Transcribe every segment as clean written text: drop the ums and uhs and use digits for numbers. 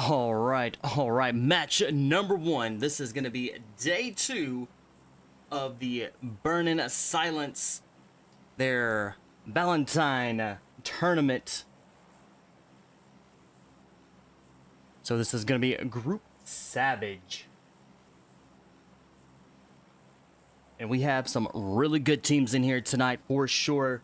All right. Match number 1. This is going to be day 2 of the Burning Silence, their Valentine tournament. So this is going to be a Group Savage. And we have some really good teams in here tonight for sure.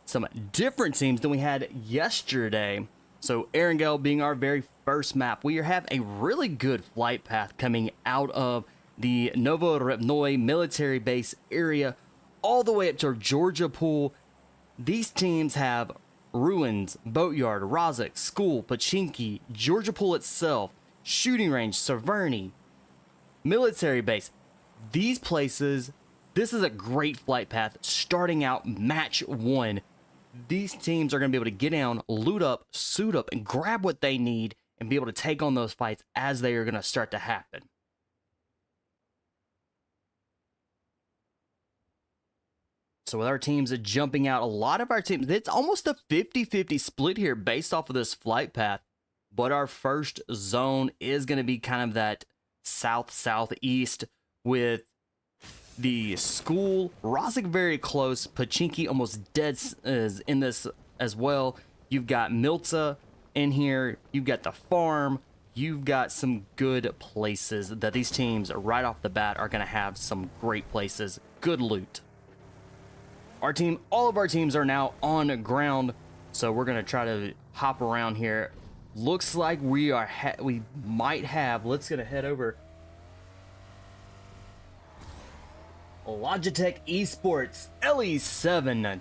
Some different teams than we had yesterday. So Erangel being our very first map, we have a really good flight path coming out of the Novorevnoye military base area all the way up to Georgia Pool. These teams have ruins, boatyard, Rozhok, school, Pachinki, Georgia Pool itself, shooting range, Severny, military base. These places, this is a great flight path starting out match 1. These teams are going to be able to get down, loot up, suit up, and grab what they need and be able to take on those fights as they are going to start to happen. So with our teams jumping out, a lot of our teams, it's almost a 50-50 split here based off of this flight path. But our first zone is going to be kind of that south-southeast with the school, Rozhok very close, Pachinki almost dead is in this as well. You've got Milta in here, you've got the farm, you've got some good places that these teams right off the bat are going to have some great places, good loot. Our team, all of our teams are now on ground, so we're going to try to hop around here. Looks like we might have, let's get a head over. Logitech Esports LE7,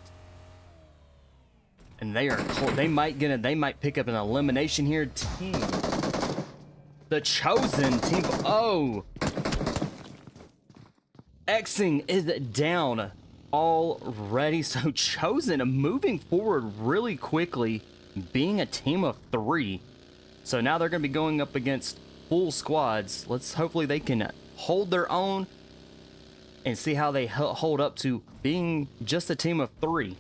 and they might pick up an elimination here. Team, the chosen team. Oh, Xing is down already. So chosen moving forward really quickly, being a team of 3. So now they're going to be going up against full squads. Hopefully they can hold their own and see how they hold up to being just a team of 3.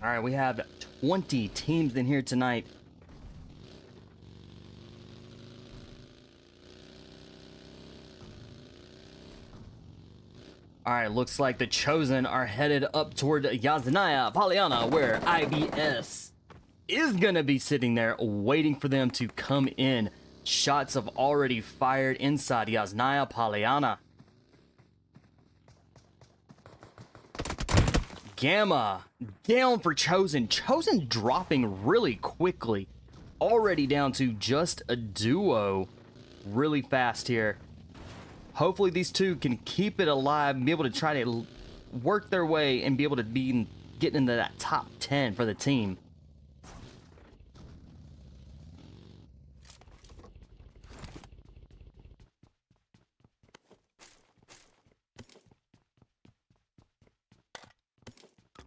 All right, we have 20 teams in here tonight. All right, looks like the Chosen are headed up toward Yasnaya Polyana, where IBS is gonna be sitting there waiting for them to come in. Shots have already fired inside Yasnaya Polyana. Gamma down for Chosen. Chosen dropping really quickly. Already down to just a duo really fast here. Hopefully these two can keep it alive and be able to try to work their way and be able to be getting into that top 10 for the team.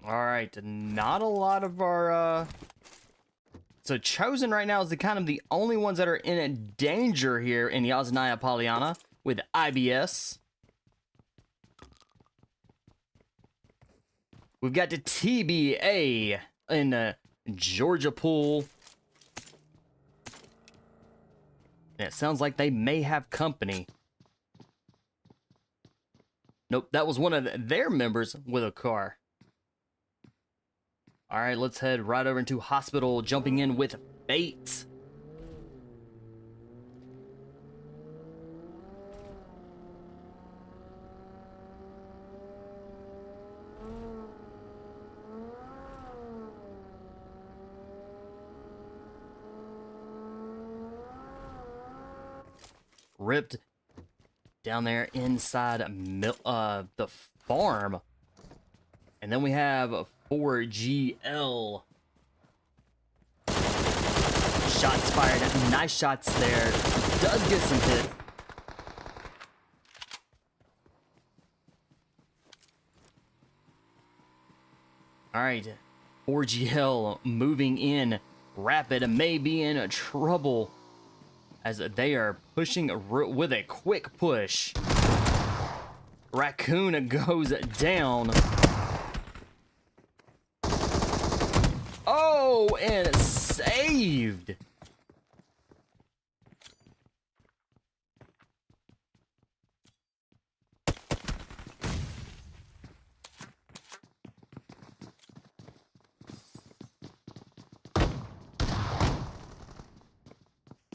All right, not a lot of our, so Chosen right now is the only ones that are in danger here in Yasnaya Polyana with IBS. We've got the TBA in Georgia Pool. And it sounds like they may have company. Nope, that was one of their members with a car. All right, let's head right over into Hospital, jumping in with Fate. Ripped down there inside the farm. And then we have 4GL. Shots fired. Nice shots there. Does get some hits. All right. 4GL moving in. Rapid may be in trouble as they are pushing with a quick push. Raccoon goes down. Oh, and saved.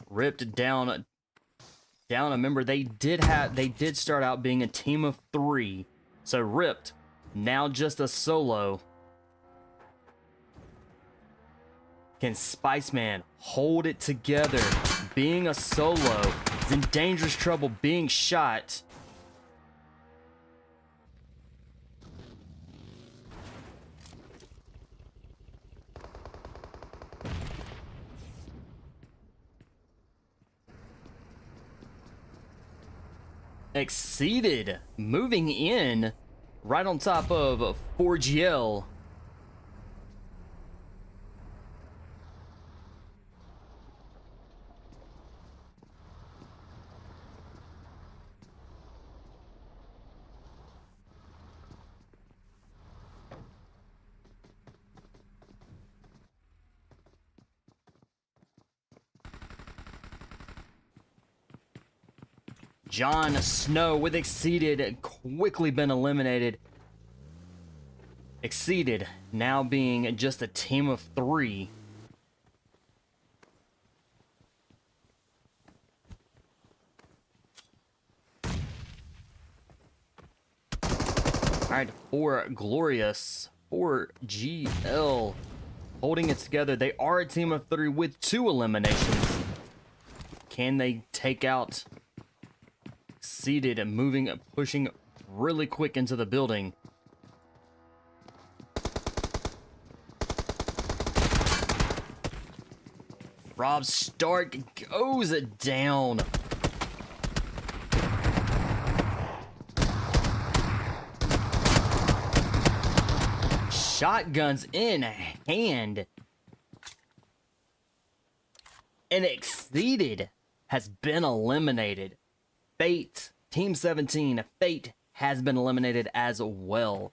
Ripped down a member. They did start out being a team of 3. So ripped, now just a solo. Can Spiceman hold it together? Being a solo, is in dangerous trouble, being shot. Exceeded, moving in right on top of 4GL. Jon Snow with Exceeded, quickly been eliminated. Exceeded now being just a team of 3. Alright, for Glorious, for GL, holding it together. They are a team of 3 with 2 eliminations. Can they take out Exceeded and moving, pushing really quick into the building? Rob Stark goes down. Shotguns in hand. And Exceeded has been eliminated. Fate, Team 17, Fate has been eliminated as well.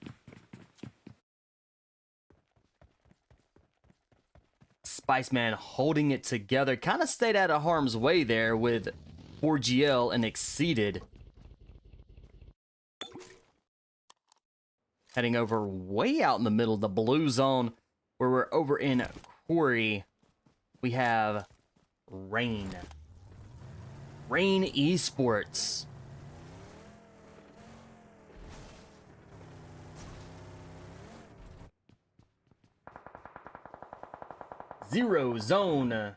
Spiceman holding it together. Kind of stayed out of harm's way there with 4GL and Exceeded. Heading over way out in the middle of the blue zone, where we're over in Quarry. We have Rain. Rain Esports. Zero Zone.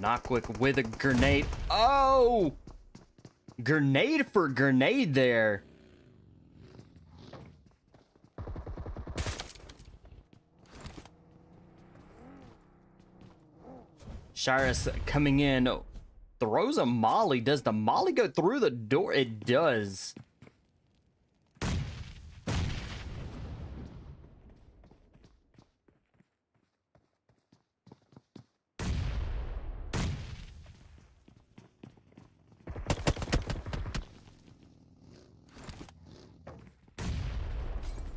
Knockwick with a grenade. Oh! Grenade for grenade there. Shyrus coming in. Throws a molly. Does the molly go through the door? It does.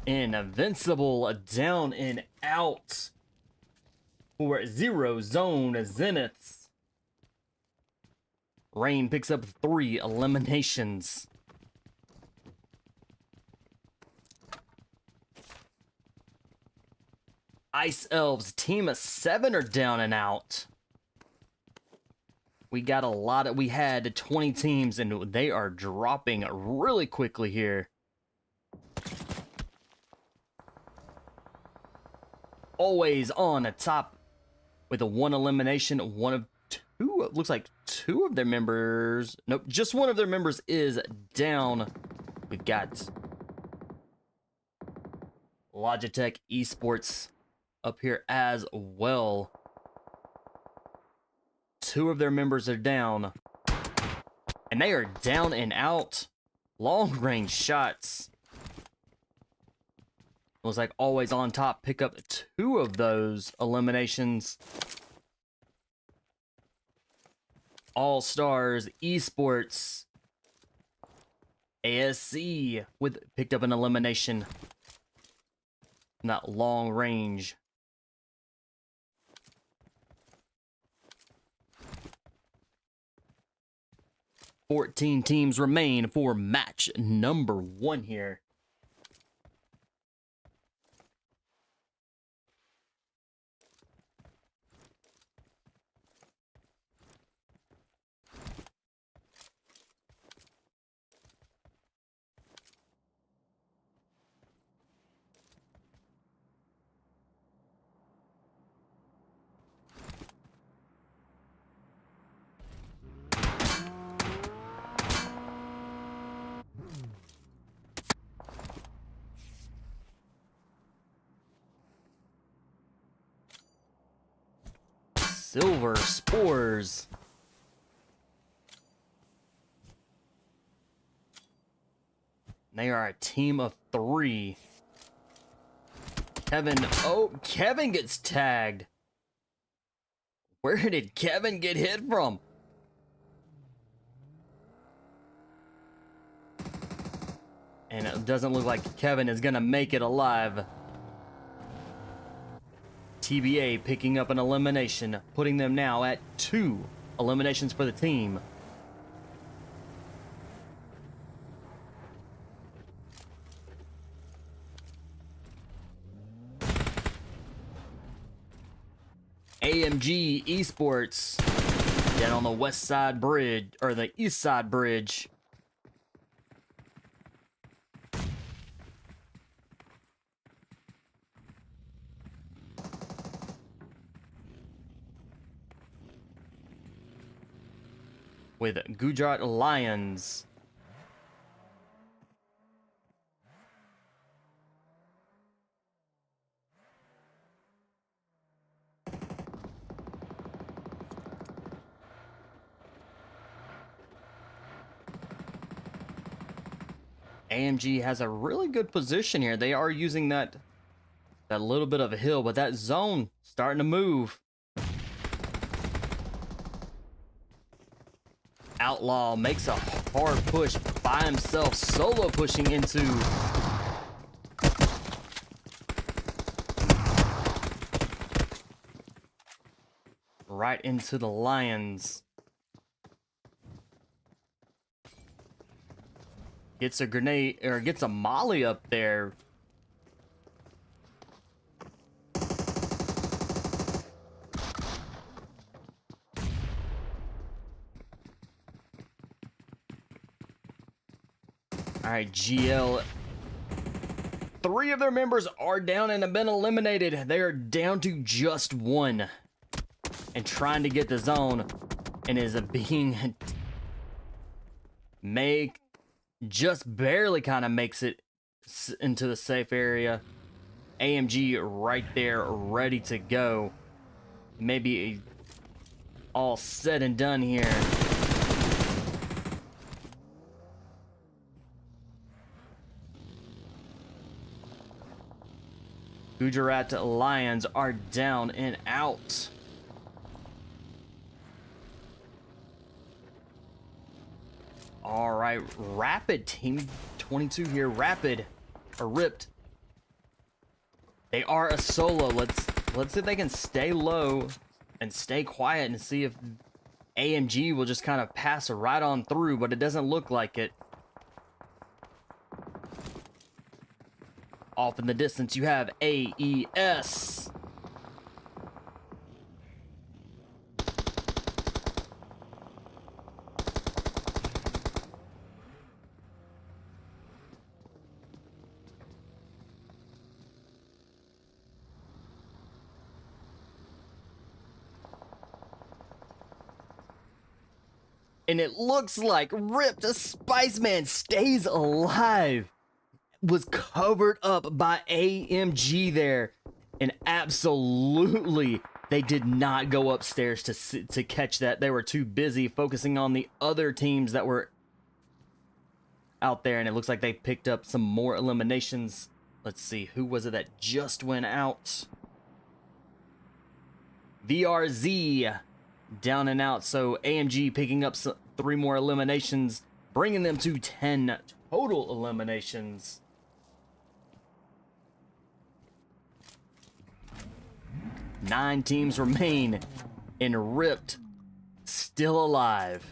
Invincible down and out for Zero Zone ZENITHS. Rain picks up 3 eliminations. Ice Elves, team of 7 are down and out. We got a lot of, we had 20 teams and they are dropping really quickly here. Always on the top with a 1 elimination. One of 2, it looks like 2 of their members. Nope, just 1 of their members is down. We've got Logitech Esports up here as well. 2 of their members are down. And they are down and out. Long range shots. Looks like Always on Top pick up 2 of those eliminations. All Stars Esports ASC with picked up an elimination. Not long range. Fourteen teams remain for match number 1 here. SILVERSPURS. They are a team of 3. Kevin gets tagged. Where did Kevin get hit from? And it doesn't look like Kevin is gonna make it alive. TBA picking up an elimination, putting them now at 2 eliminations for the team. AMG Esports down on the west side bridge, or the east side bridge. With Gujarat Lions. AMG has a really good position here. They are using that little bit of a hill, but that zone starting to move. Outlaw makes a hard push by himself, solo pushing into right into the Lions. Gets a grenade, or gets a molly up there. All right, GL. 3 of their members are down and have been eliminated. They are down to just 1 and trying to get the zone, and is being just barely kind of makes it into the safe area. AMG right there, ready to go. Maybe all said and done here. Gujarat Lions are down and out. All right, Rapid team 22 here. Rapid are ripped. They are a solo. Let's see if they can stay low and stay quiet and see if AMG will just kind of pass right on through, but it doesn't look like it. Off in the distance, you have AES. And it looks like Ripped Spiceman stays alive. Was covered up by AMG there, and absolutely they did not go upstairs to catch that. They were too busy focusing on the other teams that were out there, and it looks like they picked up some more eliminations. Let's see, who was it that just went out? VRZ down and out. So AMG picking up 3 more eliminations, bringing them to 10 total eliminations. Nine teams remain, and Ripped still alive.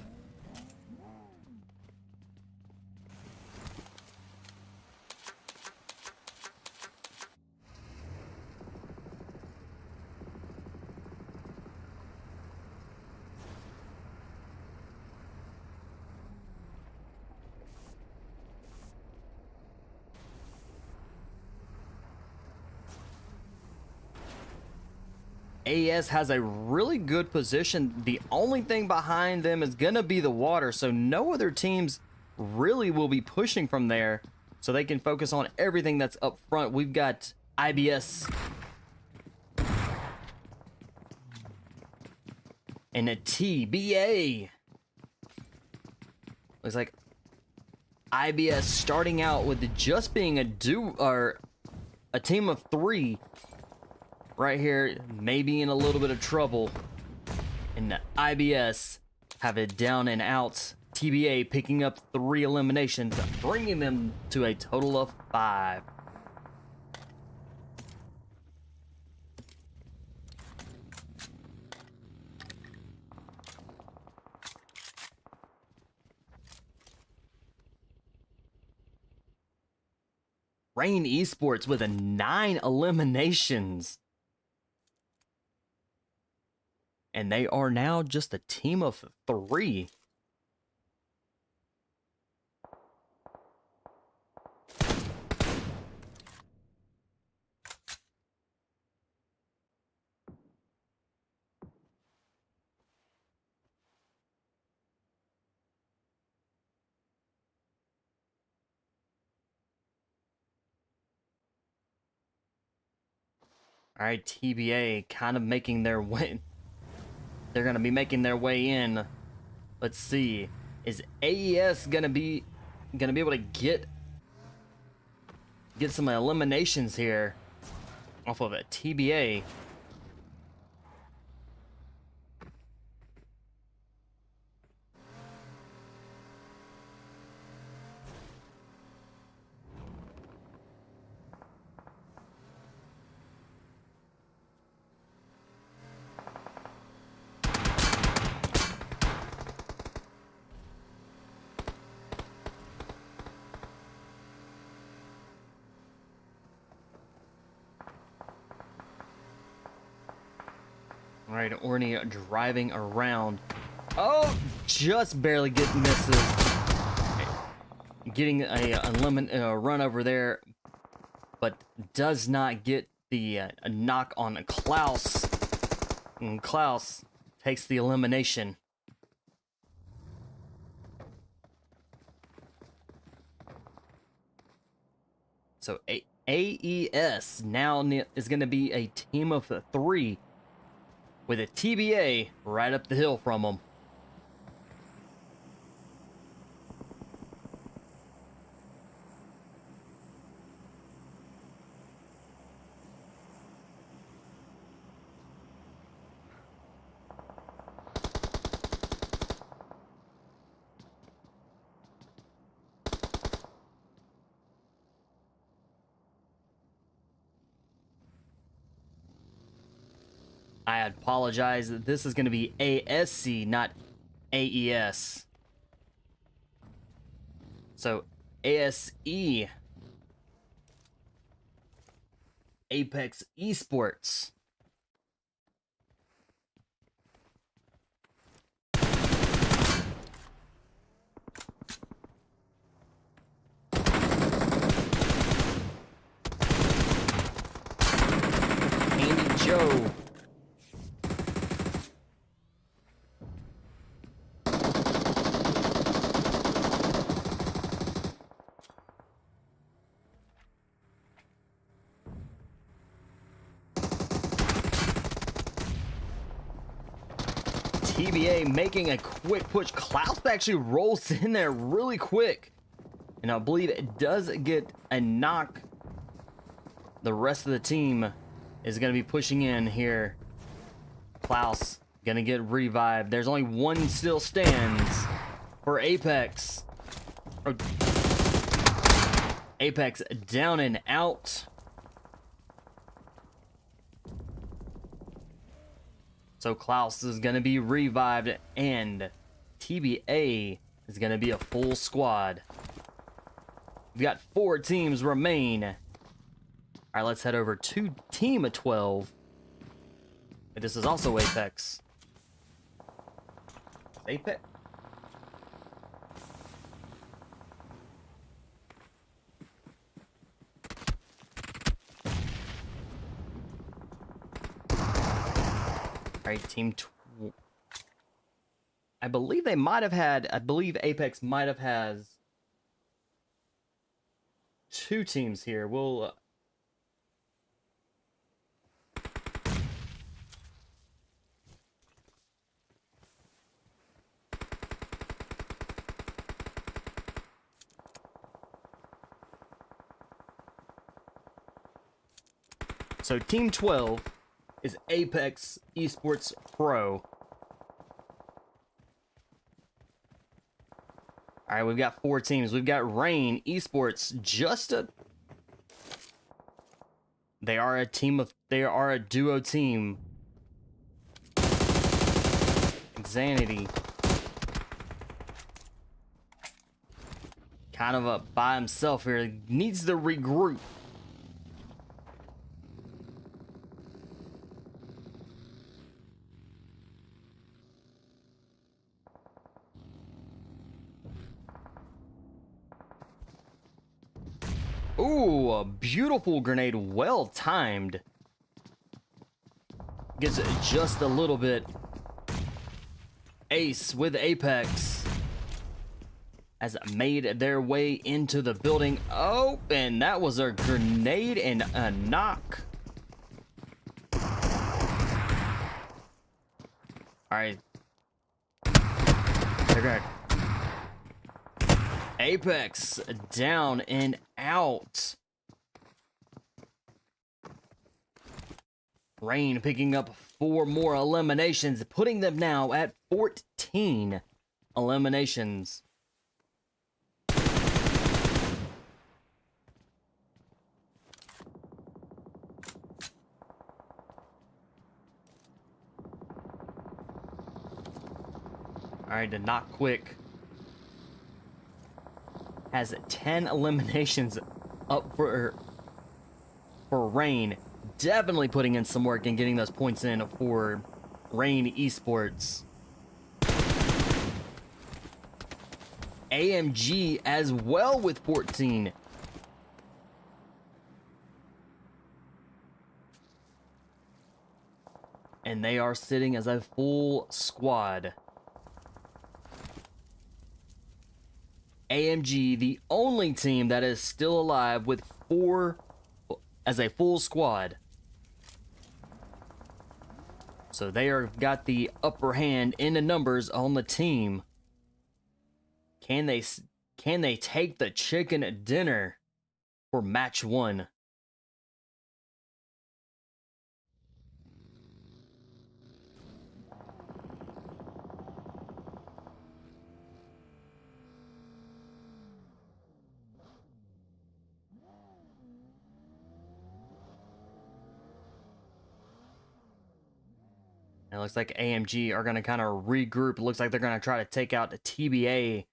AS has a really good position. The only thing behind them is gonna be the water, so no other teams really will be pushing from there, so they can focus on everything that's up front. We've got IBS and a TBA. Looks like IBS starting out with just being a team of 3 right here, maybe in a little bit of trouble. And the IBS have it down and out. TBA picking up 3 eliminations, bringing them to a total of 5. Rain Esports with 9 eliminations. And they are now just a team of 3. All right, TBA kind of making their way. They're going to be making their way in. Let's see. Is AES going to be able to get some eliminations here off of a TBA? All right, Orny driving around. Oh, just barely misses. Getting a run over there, but does not get the knock on Klaus. And Klaus takes the elimination. So AES now is going to be a team of 3. With a TBA right up the hill from them. I apologize. This is going to be ASC, not AES. So ASE, Apex Esports. Andy Joe. TBA making a quick push. Klaus actually rolls in there really quick And I believe it does get a knock. The rest of the team is going to be pushing in here. Klaus going to get revived. There's only one still stands for Apex. Apex down and out. So Klaus is going to be revived, and TBA is going to be a full squad. We've got 4 teams remain. All right, let's head over to Team of 12. This is also Apex. Apex? All right, I believe they might have had, I believe Apex might have has 2 teams here. We'll so Team 12 is Apex Esports Pro. All right, we've got 4 teams. We've got Rain Esports, they are a duo team. Xanity, kind of up by himself here, needs to regroup. Ooh, a beautiful grenade, well timed. Gets it just a little bit. Ace with Apex has made their way into the building. Oh, and that was a grenade and a knock. All right. They're good. Apex down and out. Rain picking up 4 more eliminations, putting them now at 14 eliminations. All right, the Not Quick has 10 eliminations up for Rain. Definitely putting in some work and getting those points in for Rain Esports. AMG as well with 14. And they are sitting as a full squad. AMG, the only team that is still alive with 4 as a full squad. So they are got the upper hand in the numbers on the team. Can they take the chicken dinner for match 1? It looks like AMG are going to kind of regroup. It looks like they're going to try to take out the TBA.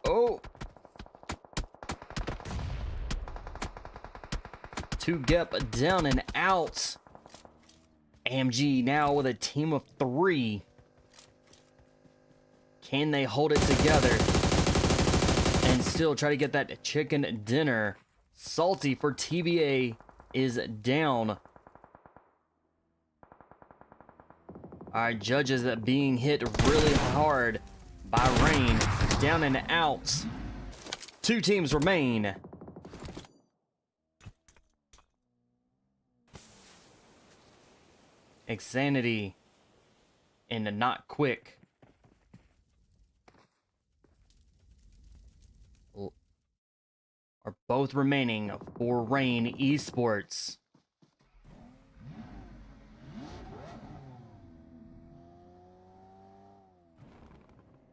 Oh! 2 Gep down and out. AMG now with a team of 3. Can they hold it together and still try to get that chicken dinner? Salty for TBA is down. Alright, Judges being hit really hard by Rain. Down and out. 2 teams remain. Insanity and Not Quick are both remaining for Reign Esports.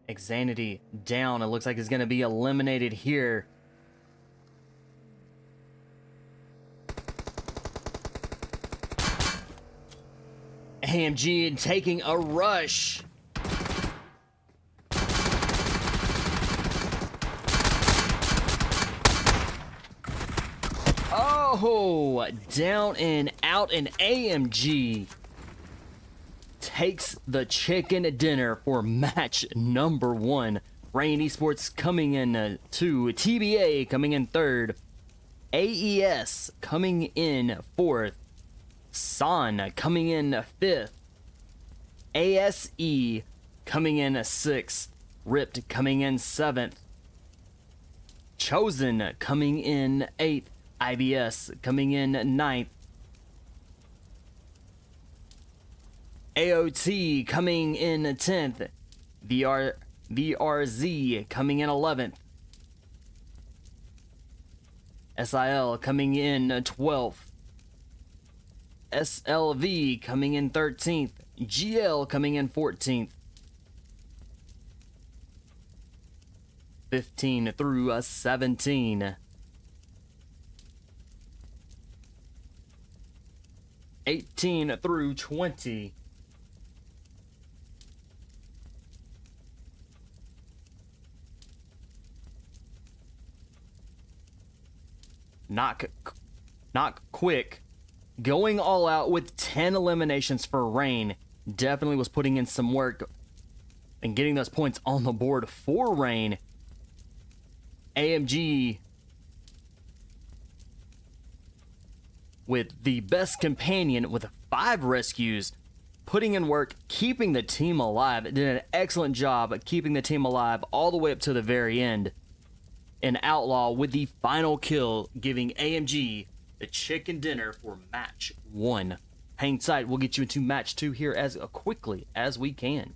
Insanity down. It looks like it's going to be eliminated here. AMG taking a rush. Oh, down and out, and AMG takes the chicken dinner for match number 1. Reign Esports coming in 2, TBA coming in 3rd, AES coming in 4th, San coming in 5th, ASE coming in 6th, Ripped coming in 7th, Chosen coming in 8th, IBS coming in 9th, AOT coming in 10th, VRZ coming in 11th, SIL coming in 12th, SLV coming in 13th, GL coming in 14th, 15 through 17, 18 through 20, Not Quick going all out with 10 eliminations for Reign. Definitely was putting in some work and getting those points on the board for Reign. AMG with the best companion with 5 rescues, putting in work, keeping the team alive. Did an excellent job at keeping the team alive all the way up to the very end. And Outlaw with the final kill, giving AMG the chicken dinner for match 1. Hang tight, we'll get you into match 2 here as quickly as we can.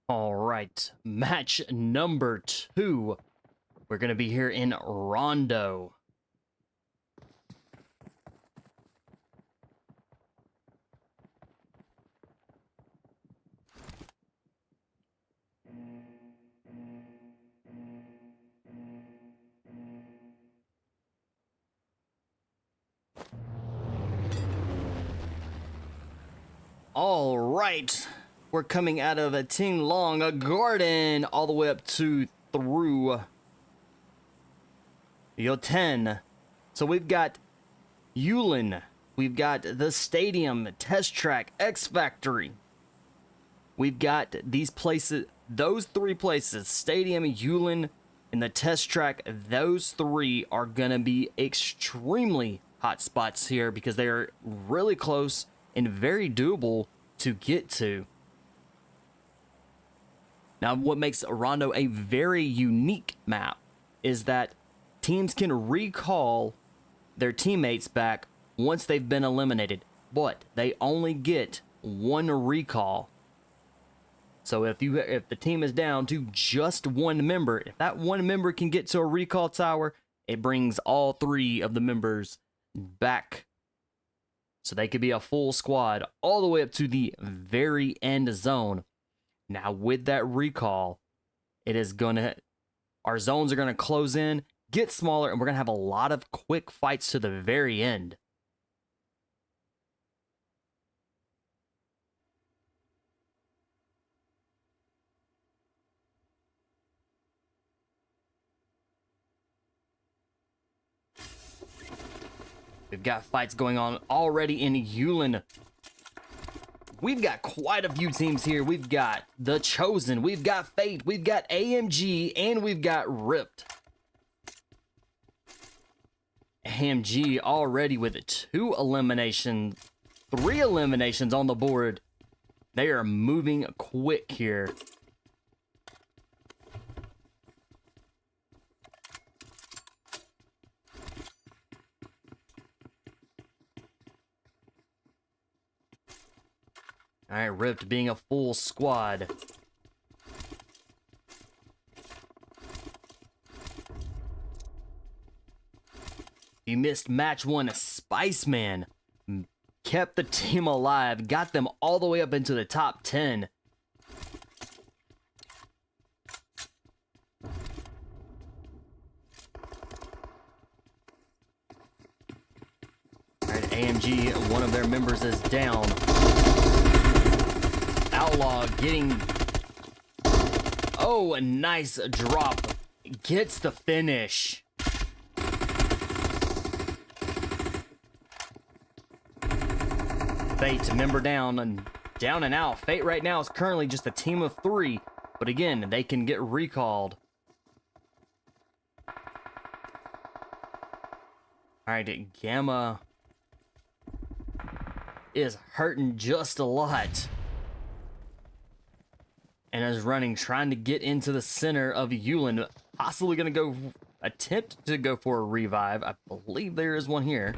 All right, match number 2. We're going to be here in Rondo. All right, we're coming out of a Ting Long, a Garden, all the way up to through Yoten. So we've got Yulin, we've got the Stadium, Test Track, X Factory. We've got these places, those 3 places, Stadium, Yulin, and the Test Track. Those 3 are going to be extremely hot spots here because they are really close and very doable to get to. Now, what makes Rondo a very unique map is that teams can recall their teammates back once they've been eliminated, but they only get 1 recall. So if the team is down to just 1 member, if that 1 member can get to a recall tower, it brings all 3 of the members back. So they could be a full squad all the way up to the very end zone. Now with that recall, our zones are gonna close in, get smaller, and we're gonna have a lot of quick fights to the very end. We've got fights going on already in Yulin. We've got quite a few teams here. We've got The Chosen, we've got Fate, we've got AMG, and we've got Ripped. AMG already with 3 eliminations on the board. They are moving quick here. All right, Ripped being a full squad. You missed match 1. Spiceman kept the team alive, got them all the way up into the top 10. All right, AMG, one of their members is down. Outlaw getting, oh, a nice drop, gets the finish. Fate, member down and out. Fate right now is currently just a team of 3, but again, they can get recalled. All right, Gamma is hurting just a lot. And is running, trying to get into the center of Yulin. Possibly going to attempt to go for a revive. I believe there is one here.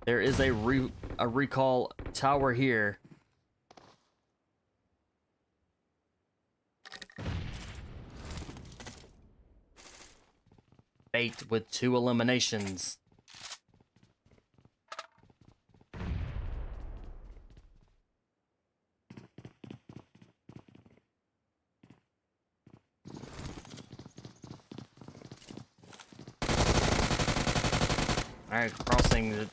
There is a recall tower here. Fate with 2 eliminations. All right, crossing the...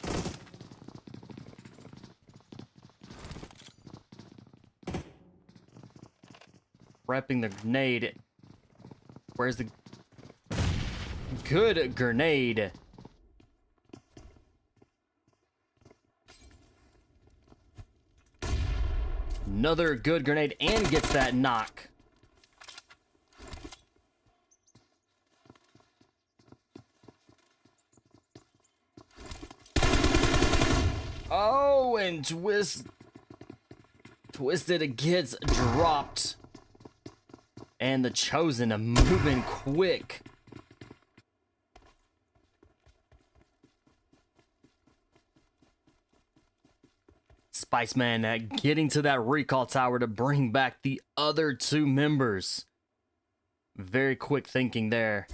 Prepping the grenade. Where's the... Good grenade. Another good grenade and gets that knock. Oh, and Twisted gets dropped. And the Chosen are moving quick. Spiceman getting to that recall tower to bring back the other 2 members. Very quick thinking there.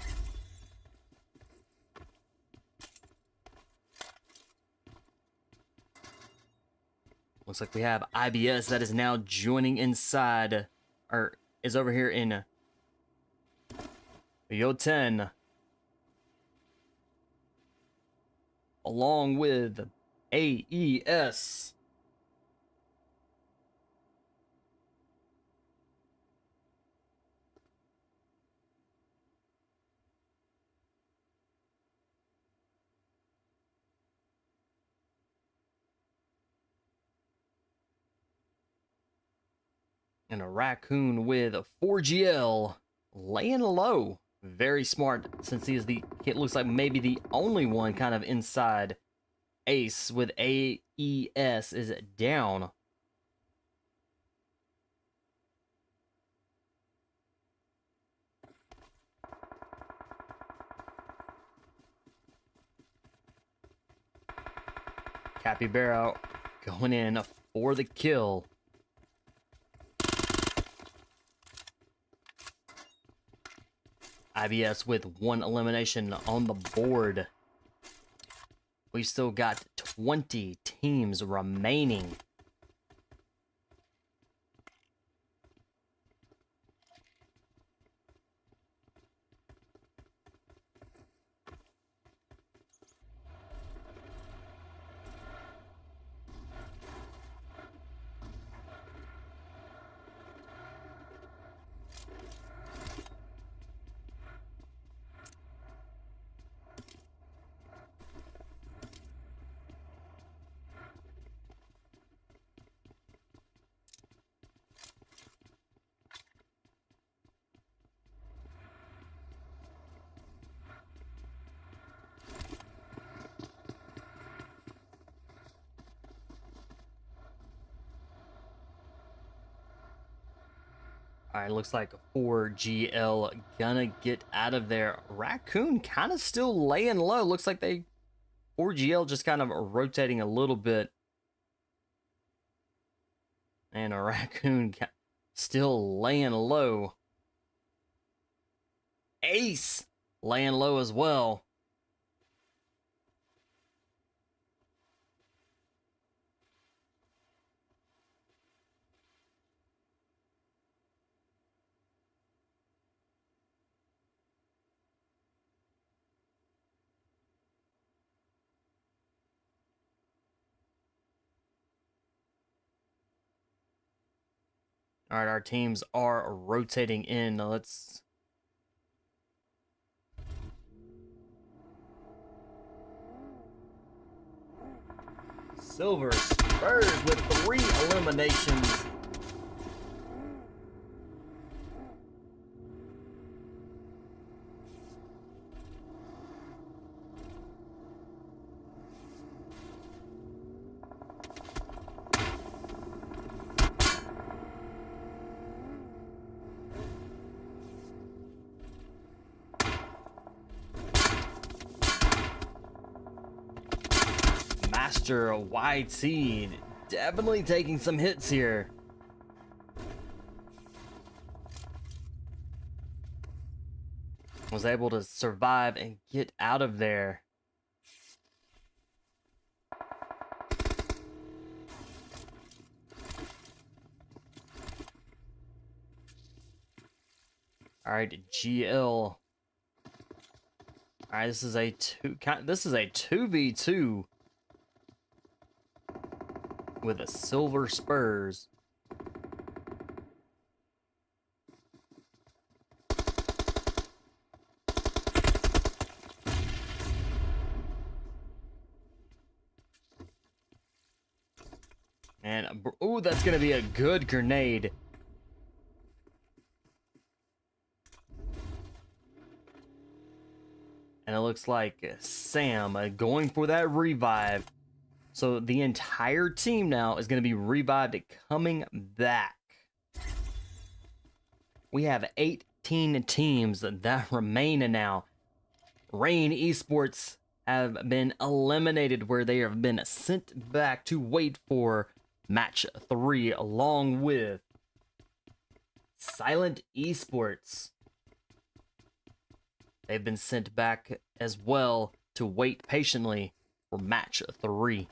Looks like we have IBS that is now joining inside, or is over here in Yo-10, along with AES. And a raccoon with a 4GL laying low. Very smart, since he is it looks like maybe the only one kind of inside. Ace with AES is down. Capybara going in for the kill. IBS with 1 elimination on the board. We still got 20 teams remaining. Alright, looks like 4GL gonna get out of there. Raccoon kind of still laying low. Looks like 4GL just kind of rotating a little bit. And a Raccoon still laying low. Ace laying low as well. All right, our teams are rotating in. Let's... SILVERSPURS with 3 eliminations. Master YT definitely taking some hits here. Was able to survive and get out of there. All right, GL. All right, this is a 2v2 with a SILVERSPURS. And ooh, that's gonna be a good grenade. And it looks like Sam going for that revive. So the entire team now is going to be revived coming back. We have 18 teams that remain now. Rain Esports have been eliminated, where they have been sent back to wait for match 3 along with Silent Esports. They've been sent back as well to wait patiently for match 3.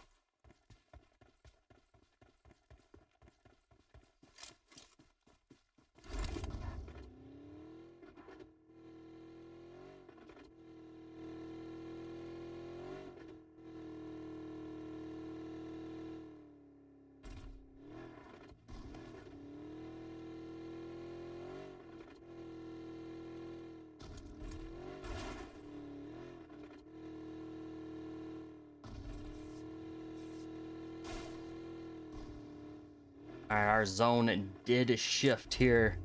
Alright, our zone did shift here.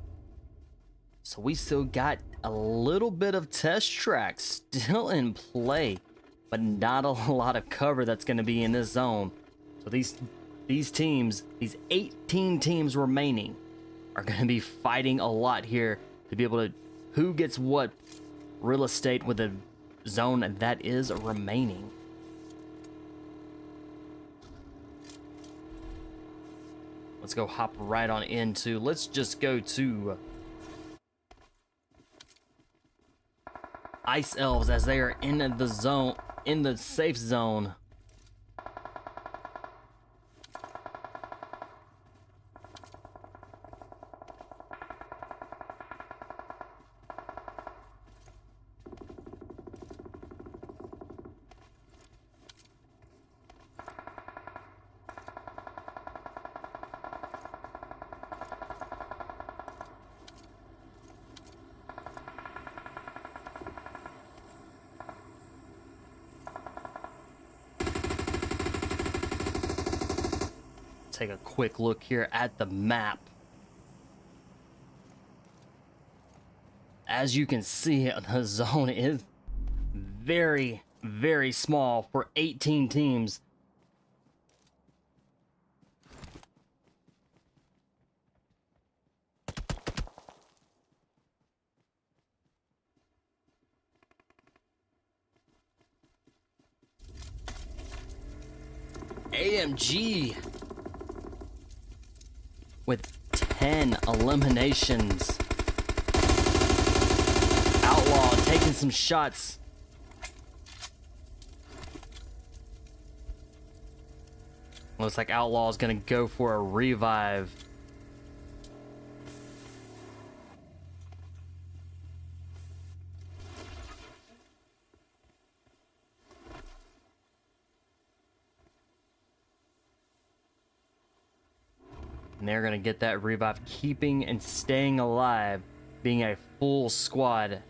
So we still got a little bit of test track still in play, but not a lot of cover that's going to be in this zone. So these teams, these 18 teams remaining, are going to be fighting a lot here to be able to who gets what real estate with the zone that is remaining. Let's go hop right on into, let's just go to Ice Elves as they are in the zone, in the safe zone. Take a quick look here at the map. As you can see, the zone is very, very small for 18 teams. AMG with 10 eliminations. Outlaw taking some shots. Looks like Outlaw is gonna go for a revive. And they're going to get that revive, keeping and staying alive, being a full squad.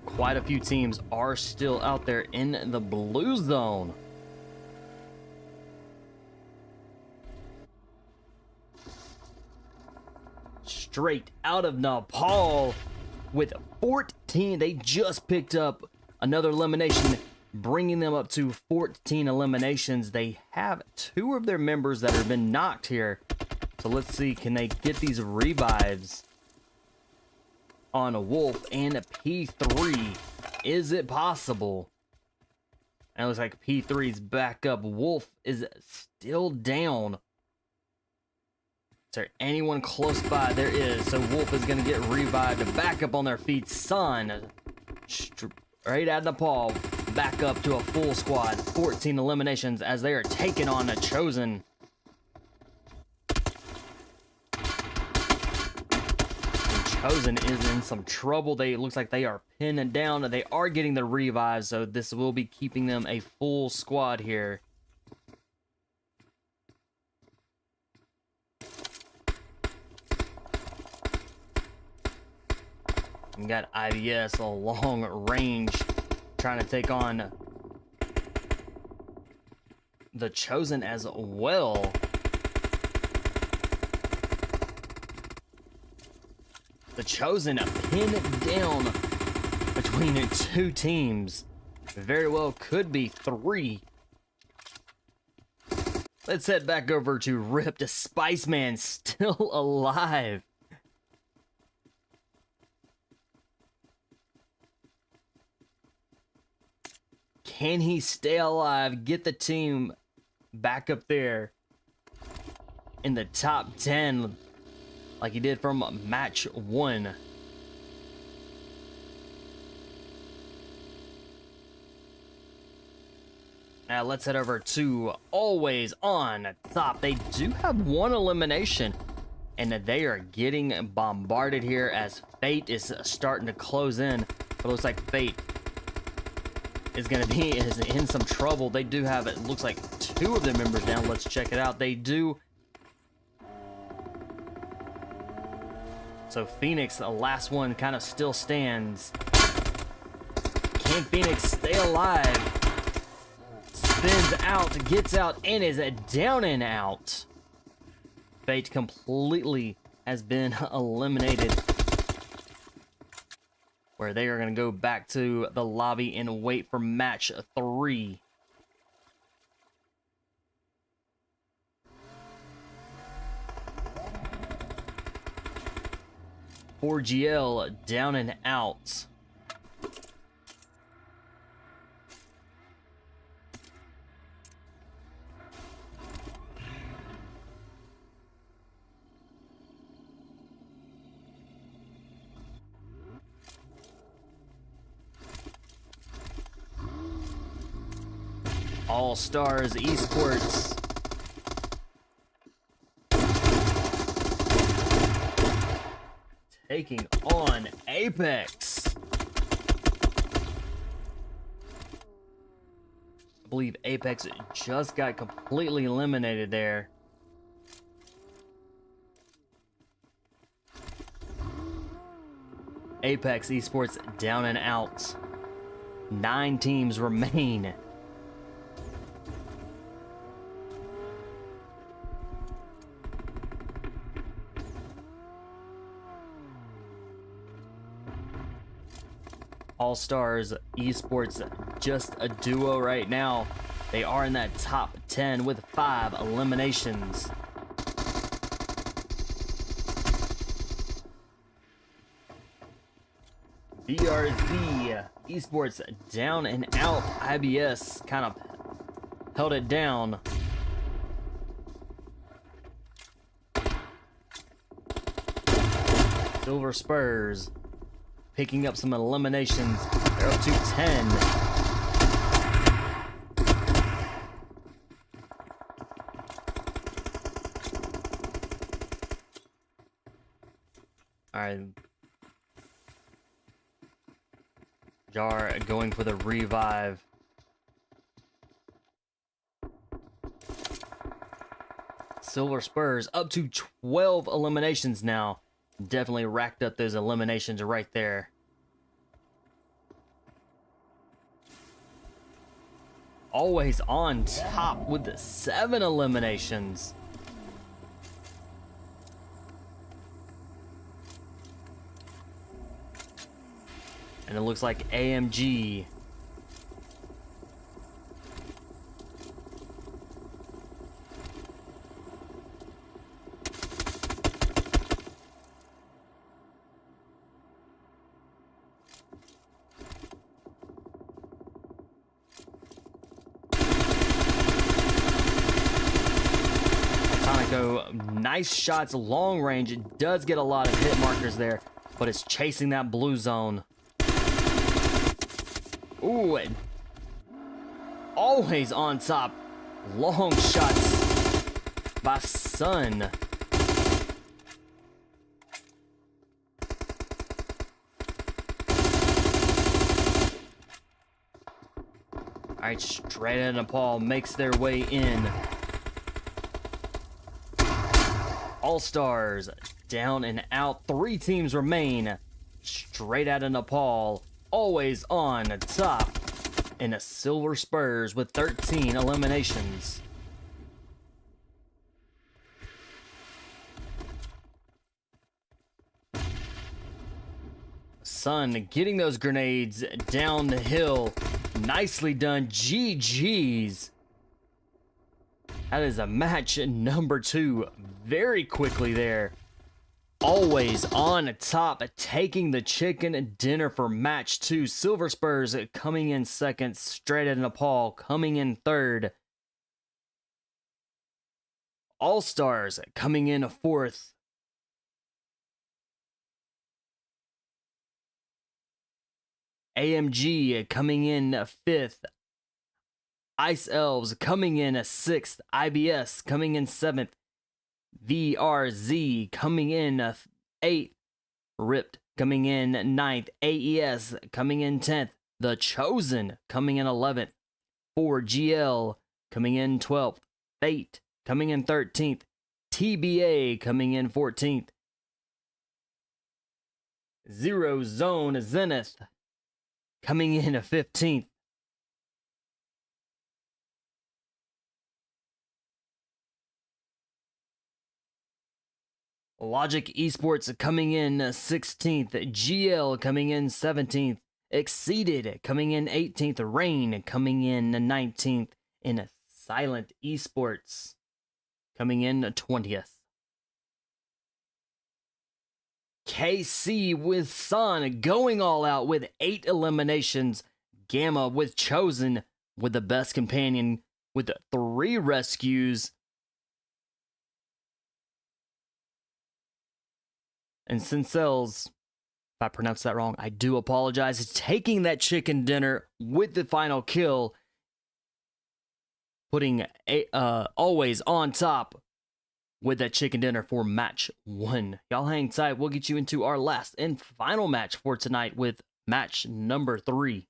Quite a few teams are still out there in the blue zone. Straight out of Nepal with 14. They just picked up another elimination, bringing them up to 14 eliminations. They have 2 of their members that have been knocked here. So let's see, can they get these revives on a Wolf and a P3? Is it possible? And it looks like P3's back up. Wolf is still down. Is there anyone close by? There is. So Wolf is going to get revived. Back up on their feet. Sun, straight out of Nepal, back up to a full squad. 14 eliminations as they are taking on a Chosen. And Chosen is in some trouble. It looks like they are pinned down. They are getting the revives, so this will be keeping them a full squad here. We got IBS a long range trying to take on the Chosen as well. The Chosen pinned down between 2 teams. Very well could be 3. Let's head back over to Ripped. Spiceman still alive. Can he stay alive, get the team back up there in the top 10 like he did from match 1? Now let's head over to Always on Top. They do have one elimination, and they are getting bombarded here as Fate is starting to close in. It looks like Fate is going to be in some trouble. They do have, it looks like, 2 of their members down. Let's check it out. They do. So Phoenix, the last one, kind of still stands. Can Phoenix stay alive? Spins out, gets out, and is down and out. Fate completely has been eliminated, where they are going to go back to the lobby and wait for match 3. For GL, down and out. All Stars Esports taking on Apex. I believe Apex just got completely eliminated there. Apex Esports down and out. 9 teams remain. All Stars Esports, just a duo right now. They are in that top 10 with 5 eliminations. BRZ Esports down and out. IBS kind of held it down. SILVERSPURS picking up some eliminations. They're up to 10. All right. Jar going for the revive. SILVERSPURS up to 12 eliminations now. Definitely racked up those eliminations right there. Always on top with the 7 eliminations. And it looks like AMG nice shots, long range. It does get a lot of hit markers there, but it's chasing that blue zone. Ooh, always on top. Long shots by Sun. All right, straight at Nepal makes their way in. All Stars down and out. 3 teams remain. Straight out of Nepal, always on top. And a SILVERSPURS with 13 eliminations. Sun getting those grenades down the hill. Nicely done. GG's. That is a match number 2 very quickly there. Always on top, taking the chicken dinner for match 2. Silver Spurs coming in second, straight at Nepal coming in third. All Stars coming in fourth. AMG coming in fifth. Ice Elves coming in sixth. IBS coming in seventh. VRZ coming in 8th, Ripped coming in 9th, AES coming in 10th, The Chosen coming in 11th, 4GL coming in 12th, Fate coming in 13th, TBA coming in 14th, Zero Zone Zenith coming in 15th, Logic Esports coming in 16th, GL coming in 17th, Exceeded coming in 18th, Rain coming in 19th, and Silent Esports coming in 20th. KC with Sun going all out with 8 eliminations. Gamma with Chosen with the best companion with 3 rescues. And Sincels, if I pronounced that wrong, I do apologize, taking that chicken dinner with the final kill, putting always on top with that chicken dinner for match 1. Y'all hang tight. We'll get you into our last and final match for tonight with match number 3.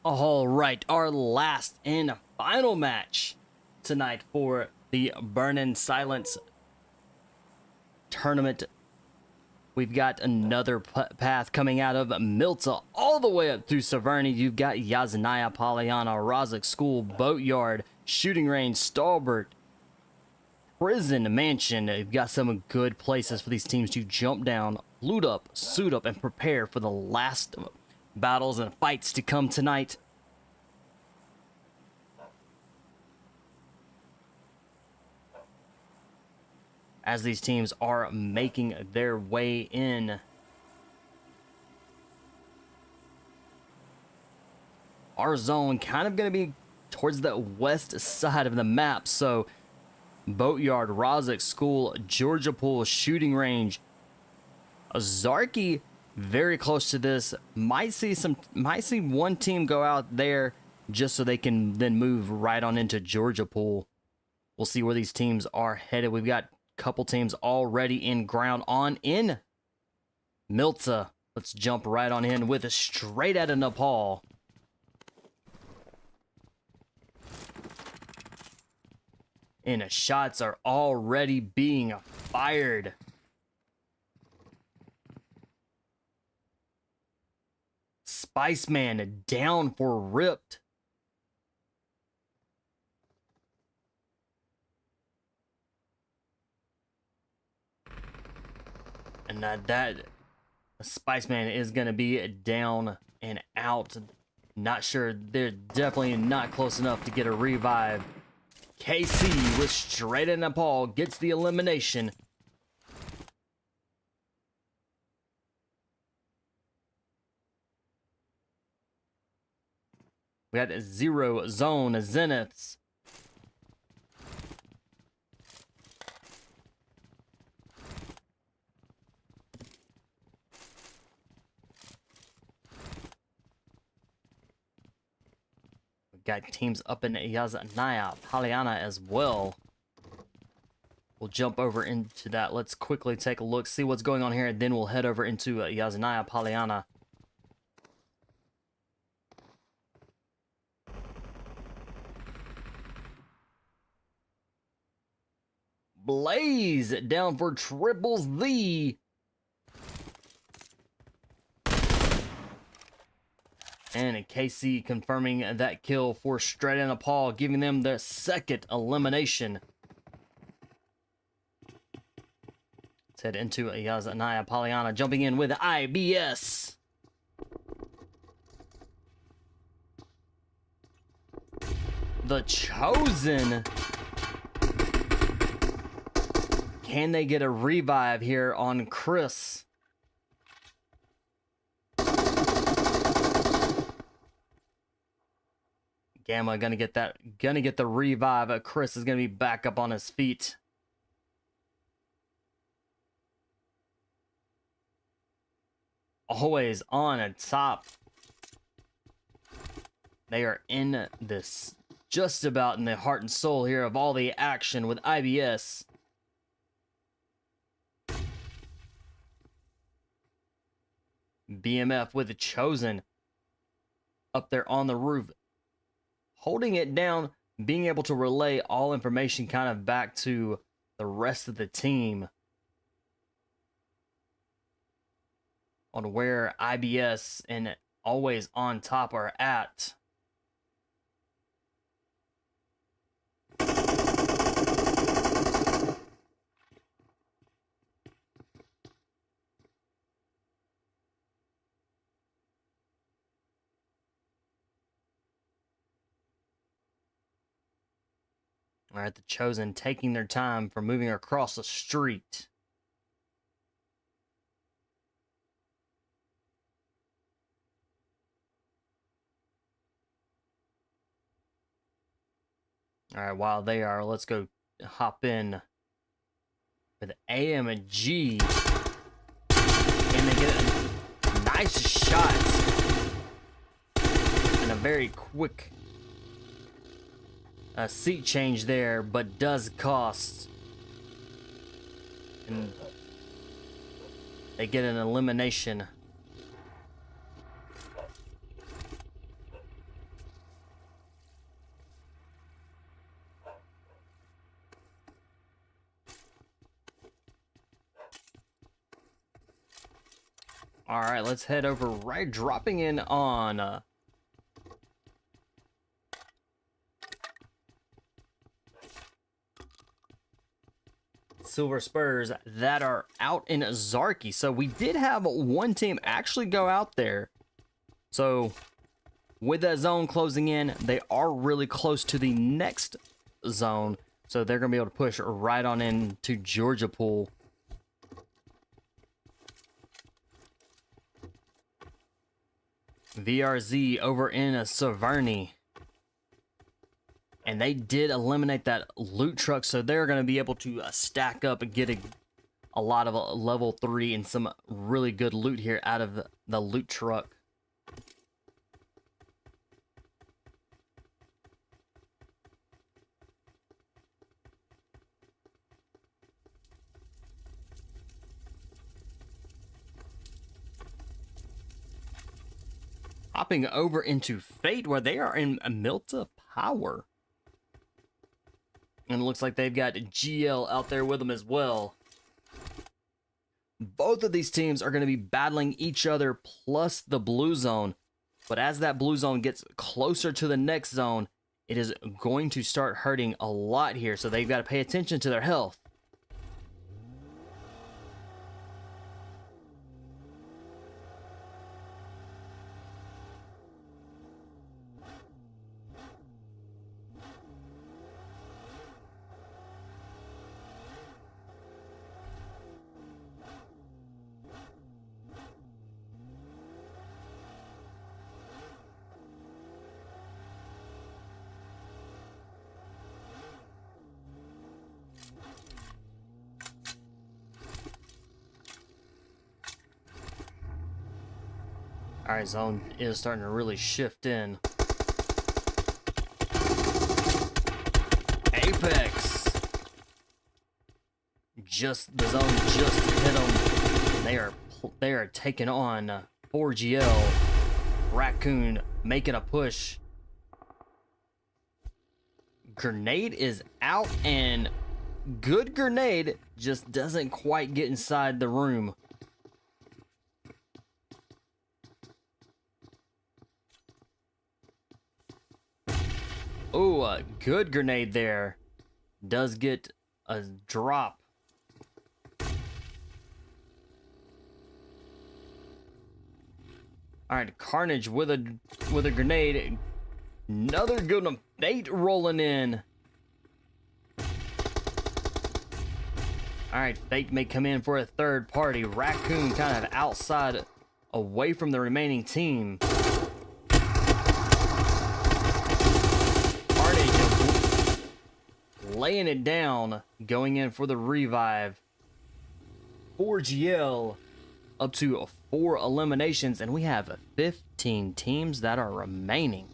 All right, our last and final match tonight for the Burn in Silence tournament. We've got another path coming out of Milta all the way up through Severny. You've got Yasnaya, Polyana, Rozek School, Boatyard, Shooting Range, Stalbert, Prison, Mansion. You've got some good places for these teams to jump down, loot up, suit up, and prepare for the last battles and fights to come tonight. As these teams are making their way in. Our zone kind of going to be towards the west side of the map, so Boatyard, Rozek School, Georgia Pool, Shooting Range, Zarky very close to this. Might see one team go out there just so they can then move right on into Georgia Pool. We'll see where these teams are headed. We've got couple teams already in ground on in Milta. Let's jump right on in with a straight out of Nepal. And shots are already being fired. Spiceman down for ripped. And that Spiceman is going to be down and out. Not sure. They're definitely not close enough to get a revive. KC with straight in Nepal gets the elimination. We got Zero Zone Zeniths. Got teams up in Yasnaya, Polyana as well. We'll jump over into that. Let's quickly take a look, see what's going on here, and then we'll head over into Yasnaya, Polyana. Blaze down for triples the. And KC confirming that kill for Straight in Nepal, giving them their second elimination. Let's head into Yasnaya, Polyana, jumping in with IBS. The Chosen. Can they get a revive here on Chris? Gamma gonna get the revive. Chris is gonna be back up on his feet. Always on top. They are in this, just about in the heart and soul here of all the action with IBS. BMF with the Chosen up there on the roof, holding it down, being able to relay all information kind of back to the rest of the team on where IBS and Always on Top are at. All right, the Chosen taking their time for moving across the street. All right, while they are, let's go hop in with AMG. And they get nice shots. And a very quick seat change there, but does cost. And they get an elimination. All right, let's head over right, dropping in on Silver Spurs that are out in Zarky. So we did have one team actually go out there. So with that zone closing in, they are really close to the next zone. So they're going to be able to push right on into Georgia Pool. VRZ over in Severny. And they did eliminate that loot truck, so they're going to be able to stack up and get a lot of level 3 and some really good loot here out of the loot truck. Hopping over into Fate, where they are in Milta Power. And it looks like they've got GL out there with them as well. Both of these teams are going to be battling each other plus the blue zone. But as that blue zone gets closer to the next zone, it is going to start hurting a lot here. So they've got to pay attention to their health. Alright, zone is starting to really shift in. Apex! The zone just hit them. They are taking on 4GL. Raccoon making a push. Grenade is out, and good grenade just doesn't quite get inside the room. Oh, a good grenade there. Does get a drop. All right, Carnage with a grenade. Another good one. Fate rolling in. All right, Fate may come in for a third party. Raccoon kind of outside, away from the remaining team. Laying it down, going in for the revive. 4GL up to 4 eliminations, and we have 15 teams that are remaining.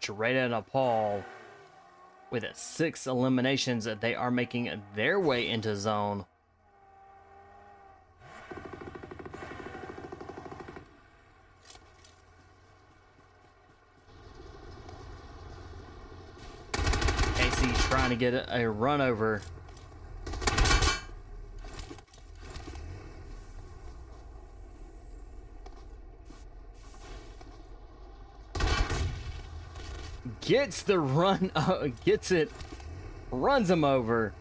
Straight out of Paul with 6 eliminations, that they are making their way into zone. AC trying to get a run over. Gets the run, gets it, runs him over.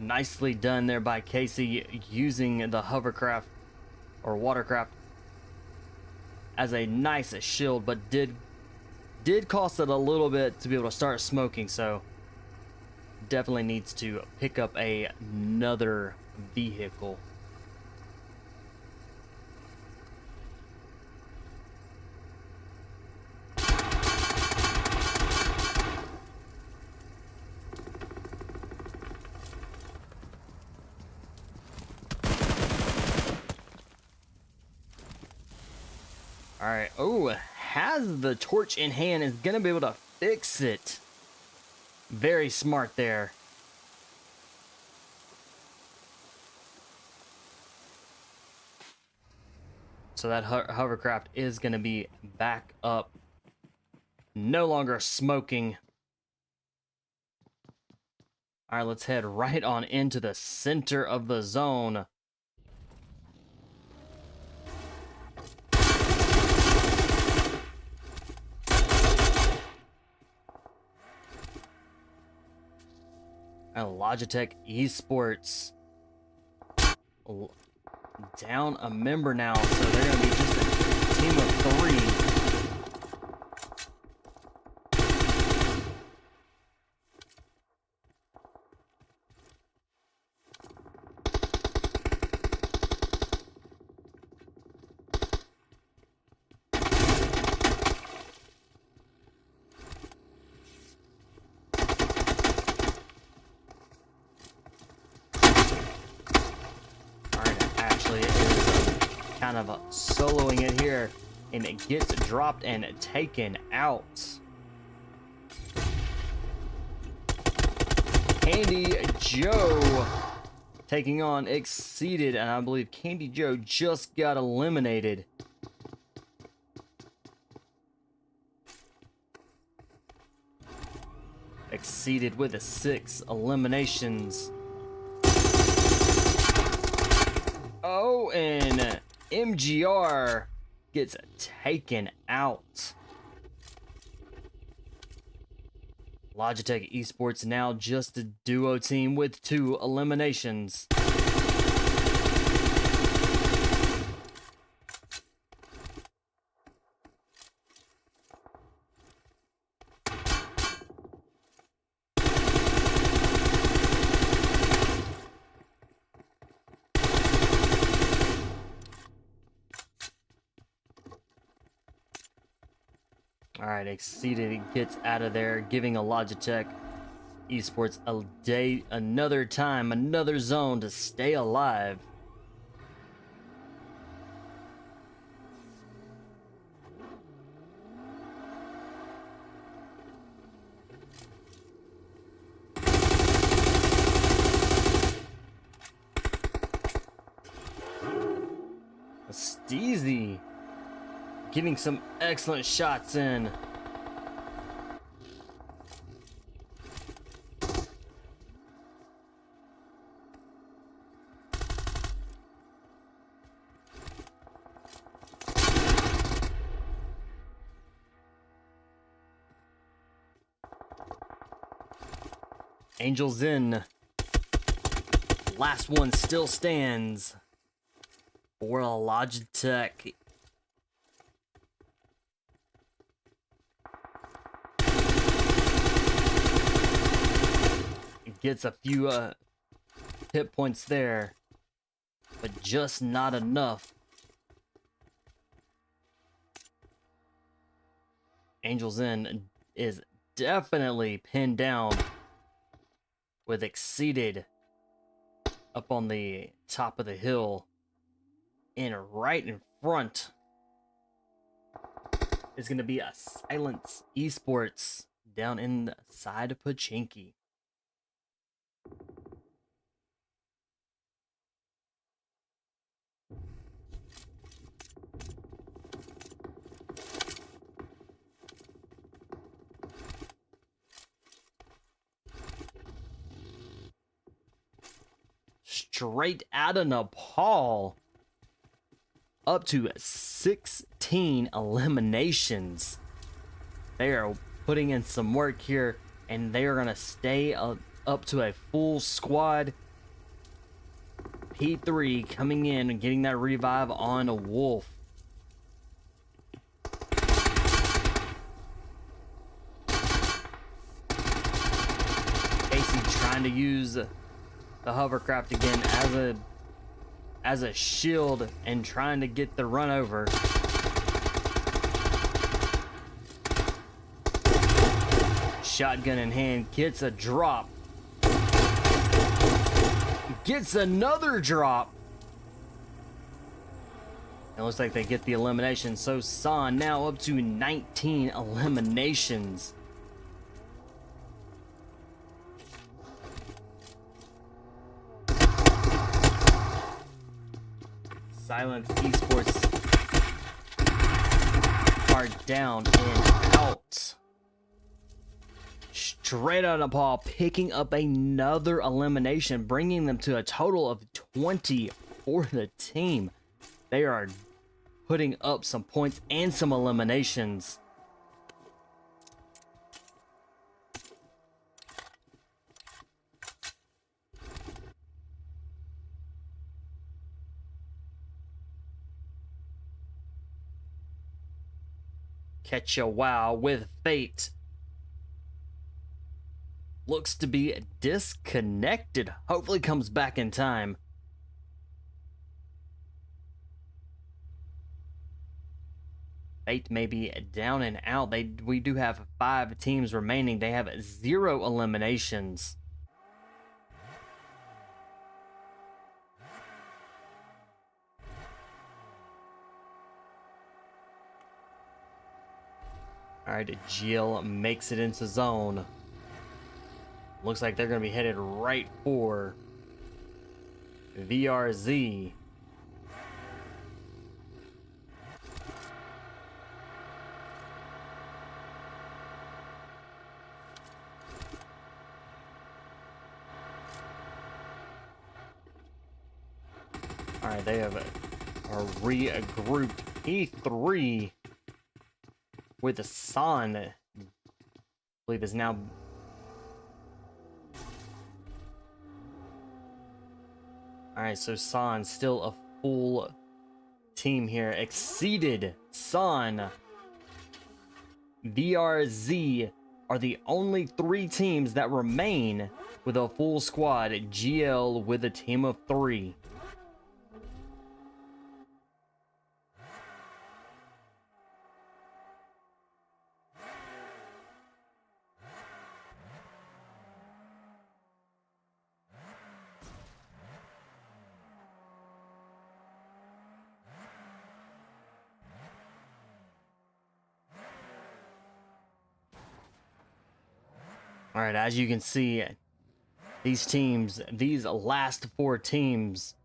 Nicely done there by Casey, using the hovercraft or watercraft as a nice shield, but did cost it a little bit to be able to start smoking, so definitely needs to pick up another vehicle. All right. Oh, has the torch in hand, is going to be able to fix it. Very smart there. So that hovercraft is going to be back up. No longer smoking. All right, let's head right on into the center of the zone. And Logitech Esports down a member now, so they're going to be just a team of 3. Kind of soloing it here, and it gets dropped and taken out. Candy Joe taking on Exceeded, and I believe Candy Joe just got eliminated. Exceeded with 6 eliminations. Oh, and MGR gets taken out. Logitech Esports now just a duo team with 2 eliminations. All right, Exceeded gets out of there, giving a Logitech Esports another time, another zone to stay alive. Steezy getting some excellent shots in. Angels in. Last one still stands for a Logitech. Gets a few hit points there, but just not enough. Angels in is definitely pinned down with Exceeded up on the top of the hill, and right in front is going to be a Silence Esports down in the side of Pachinki. Straight out of Nepal, up to 16 eliminations. They are putting in some work here, and they are going to stay up to a full squad. P3 coming in and getting that revive on a Wolf. Casey trying to use the hovercraft again as a shield and trying to get the run over. Shotgun in hand, gets a drop. Gets another drop. It looks like they get the elimination. So San now up to 19 eliminations. Silence Esports are down and out. Straight out of Nepal, picking up another elimination, bringing them to a total of 20 for the team. They are putting up some points and some eliminations. 𝐒𝐀𝐕𝐀𝐆𝐿 with Fate. Looks to be disconnected. Hopefully comes back in time. Fate may be down and out. We do have 5 teams remaining. They have 0 eliminations. Alright, Jill makes it into zone. Looks like they're going to be headed right for VRZ. Alright, they have regrouped E3 with the San. I believe is now. Alright, so San still a full team here. Exceeded San. VRZ are the only 3 teams that remain with a full squad. GL with a team of 3. All right, as you can see, these last 4 teams,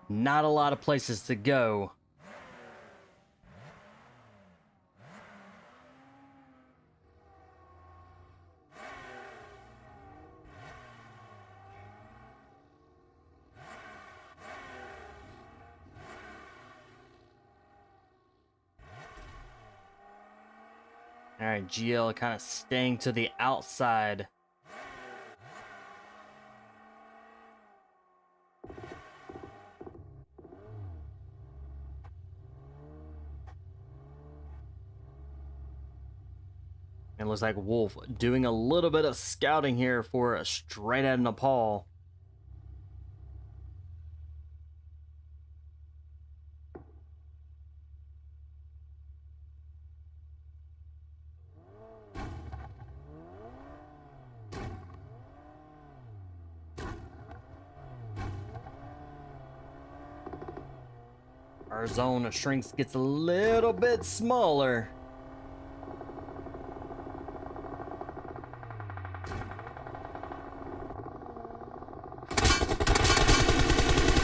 not a lot of places to go. All right, GL kind of staying to the outside. It looks like Wolf doing a little bit of scouting here for straight out of Nepal. Our zone shrinks, gets a little bit smaller.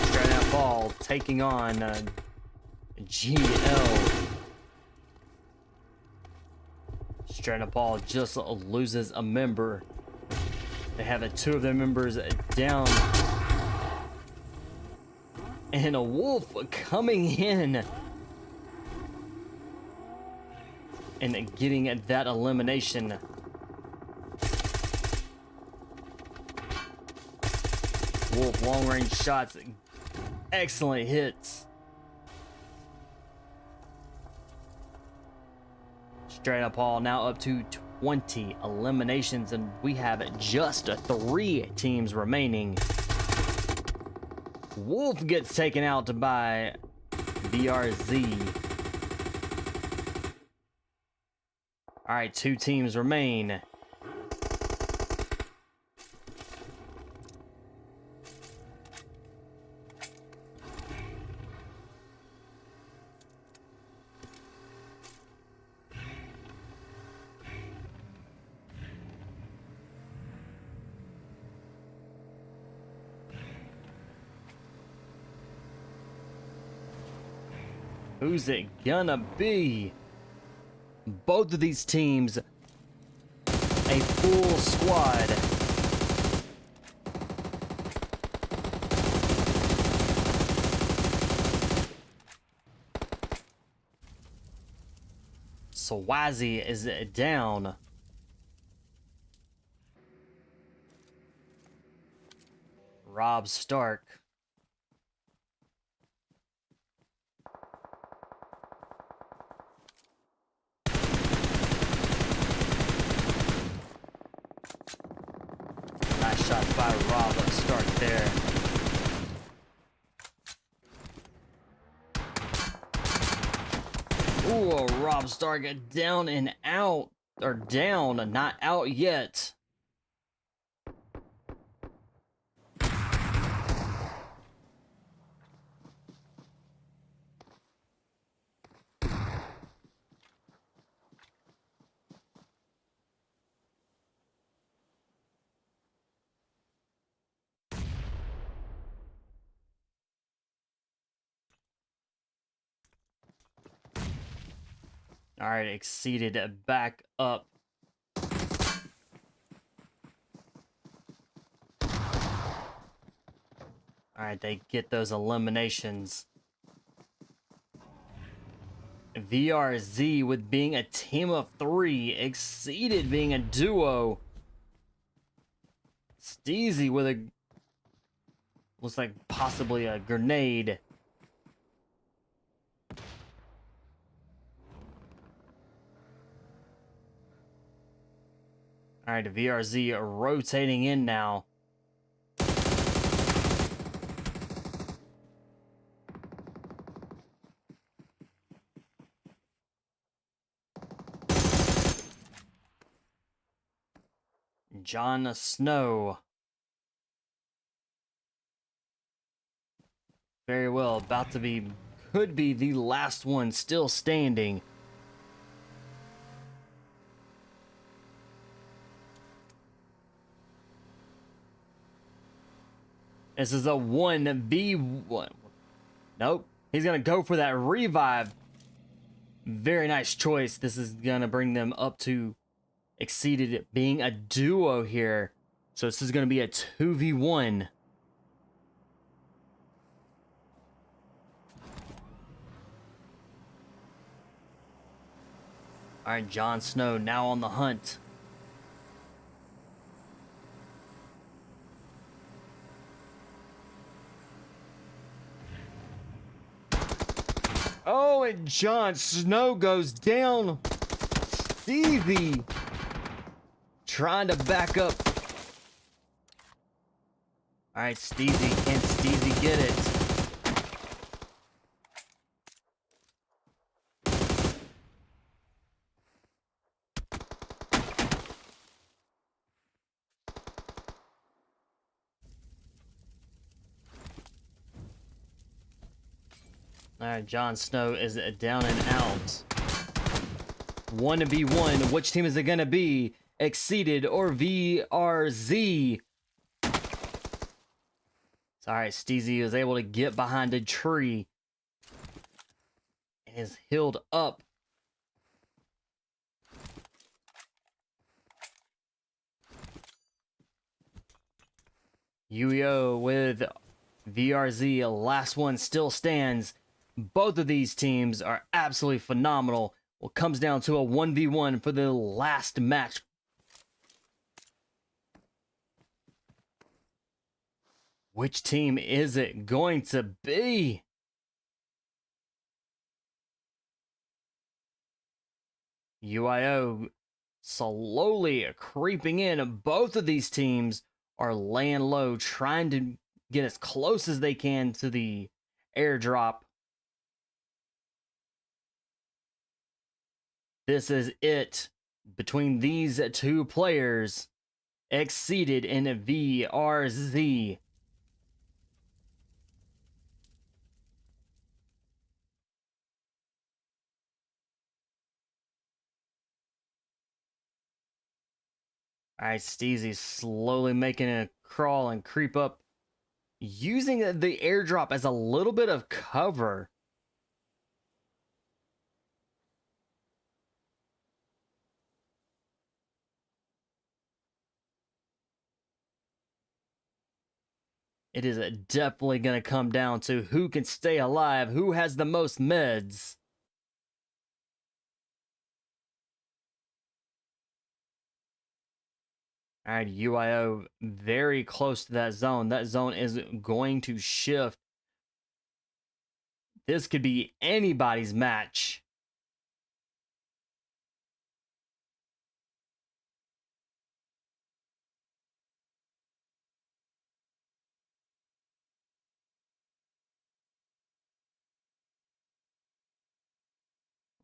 Straight out ball, taking on GL. Straight up ball just loses a member. They have 2 of their members down. And a Wolf coming in and getting that elimination. Wolf long range shots, excellent hits. Straight up all now up to 20 eliminations, and we have just 3 teams remaining. Wolf gets taken out by VRZ. All right, 2 teams remain. Who's it gonna be? Both of these teams, a full squad. Swazi is down. Rob Stark. Nice shot by Rob Stark there. Ooh, Rob Stark down and out. Or down, not out yet. All right, exceeded back up. All right, they get those eliminations. VRZ with being a team of 3, exceeded being a duo. Steezy with a, looks like possibly a grenade. All right, VRZ rotating in now. Jon Snow. Very well, about to be, could be the last one still standing. This is a 1v1. Nope. He's going to go for that revive. Very nice choice. This is going to bring them up to exceeded being a duo here. So this is going to be a 2v1. All right, Jon Snow now on the hunt. Oh, and Jon Snow goes down. Stevie trying to back up. All right, Steezy. Can Steezy get it? All right, Jon Snow is down and out. 1v1. Which team is it going to be? Exceeded or VRZ? All right, Steezy is able to get behind a tree and is healed up. UEO with VRZ, last one still stands. Both of these teams are absolutely phenomenal. Well, it comes down to a 1v1 for the last match. Which team is it going to be? UIO slowly creeping in. Both of these teams are laying low, trying to get as close as they can to the airdrop. This is it between these two players. Exceeded in VRZ. All right, Steezy slowly making a crawl and creep up, using the airdrop as a little bit of cover. it is definitely going to come down to who can stay alive, who has the most meds. All right, UIO very close to that zone. That zone is going to shift. This could be anybody's match.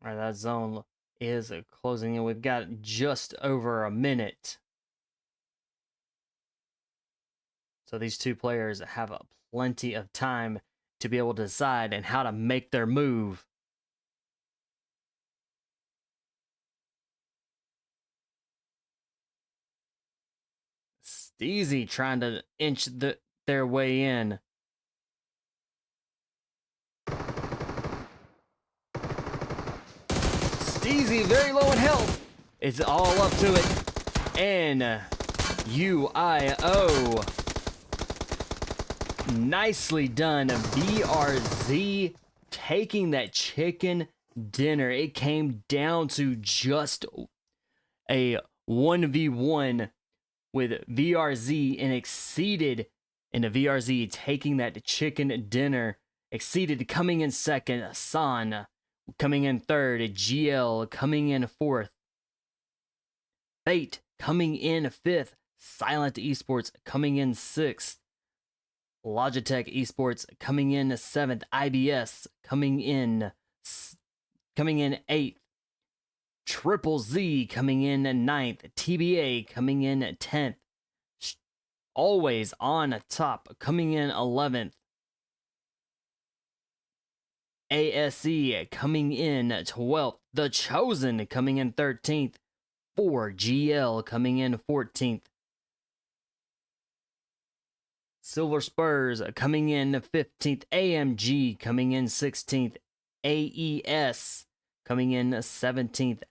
All right, that zone is closing in. We've got just over a minute. So these two players have plenty of time to be able to decide and how to make their move. Steezy trying to inch their way in. Steezy very low in health. It's all up to it. And UIO. Nicely done. VRZ taking that chicken dinner. It came down to just a 1v1 with VRZ and exceeded. And the VRZ taking that chicken dinner. Exceeded, coming in second. San coming in third. GL coming in fourth. Fate coming in fifth. Silent Esports coming in sixth. Logitech Esports coming in 7th. IBS coming in 8th. Triple Z coming in 9th. TBA coming in 10th. Always on top coming in 11th. ASE coming in 12th. The Chosen coming in 13th. 4GL coming in 14th. SILVERSPURS coming in 15th. AMG coming in 16th. AES coming in 17th.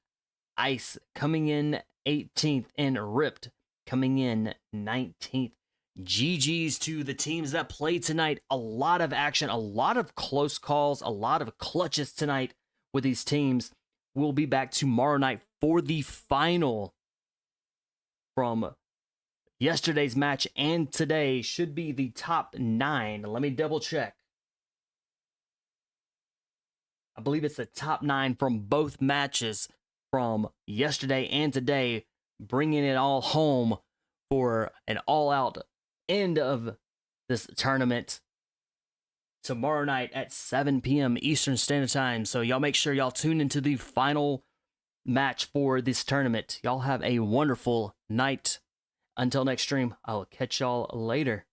ICE coming in 18th. And Ripped coming in 19th. GG's to the teams that played tonight. A lot of action, a lot of close calls, a lot of clutches tonight with these teams. We'll be back tomorrow night for the final from yesterday's match, and today should be the top 9. Let me double check. I believe it's the top 9 from both matches from yesterday and today, bringing it all home for an all-out end of this tournament tomorrow night at 7 p.m. Eastern Standard Time. So y'all make sure y'all tune into the final match for this tournament. Y'all have a wonderful night. Until next stream, I'll catch y'all later.